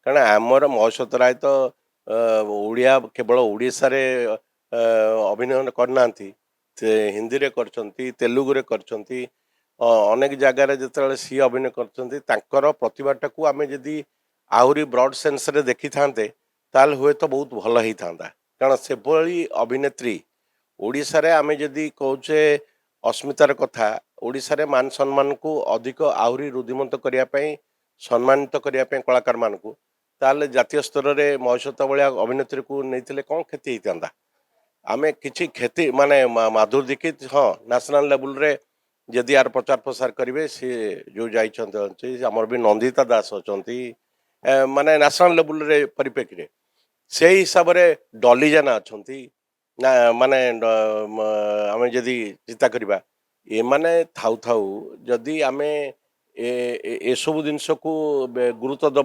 କାରଣ ଆମର ମହେଶ୍ୱତ ରାୟ ତ ଓଡ଼ିଆ କେବଳ ଓଡ଼ିଶାରେ ଅଭିନୟ କରିନାହାନ୍ତି, ସେ ହିନ୍ଦୀରେ କରିଛନ୍ତି, ତେଲୁଗୁରେ କରିଛନ୍ତି, ଅନେକ ଜାଗାରେ ଯେତେବେଳେ ସିଏ ଅଭିନୟ କରିଛନ୍ତି ତାଙ୍କର ପ୍ରତିଭାଟାକୁ ଆମେ ଯଦି ଆହୁରି ବ୍ରଡ୍ ସେନ୍ସରେ ଦେଖିଥାନ୍ତେ ତାହେଲେ ହୁଏତ ବହୁତ ଭଲ ହେଇଥାନ୍ତା। କାରଣ ସେଭଳି ଅଭିନେତ୍ରୀ ଓଡ଼ିଶାରେ ଆମେ ଯଦି କହୁଛେ ଅସ୍ମିତାର କଥା, ଓଡ଼ିଶାରେ ମାନ ସମ୍ମାନକୁ ଅଧିକ ଆହୁରି ରୁଦ୍ଧିମନ୍ତ କରିବା ପାଇଁ, ସମ୍ମାନିତ କରିବା ପାଇଁ କଳାକାରମାନଙ୍କୁ, ତାହେଲେ ଜାତୀୟ ସ୍ତରରେ ମହେଶ୍ୱତ ଭଳିଆ ଅଭିନେତ୍ରୀକୁ ନେଇଥିଲେ କ'ଣ କ୍ଷତି ହେଇଥାନ୍ତା। ଆମେ କିଛି କ୍ଷତି ମାନେ ମାଧୁରୀ ଦୀକ୍ଷିତ ହଁ ନ୍ୟାସନାଲ୍ ଲେବୁଲରେ ଯଦି ଆର ପ୍ରଚାର ପ୍ରସାର କରିବେ, ସିଏ ଯେଉଁ ଯାଇଛନ୍ତି ଆମର ବି ନନ୍ଦିତା ଦାସ ଅଛନ୍ତି, ମାନେ ନ୍ୟାସନାଲ୍ ଲେବୁଲରେ ପରିପ୍ରେକ୍ଷୀରେ ସେଇ ହିସାବରେ ଡଲି ଜାନା ଅଛନ୍ତି ନା, ମାନେ ଆମେ ଯଦି ଚିନ୍ତା କରିବା ଏମାନେ ଥାଉ ଥାଉ ଯଦି ଆମେ ଏସବୁ ଜିନିଷକୁ ଗୁରୁତ୍ୱ ଦେବା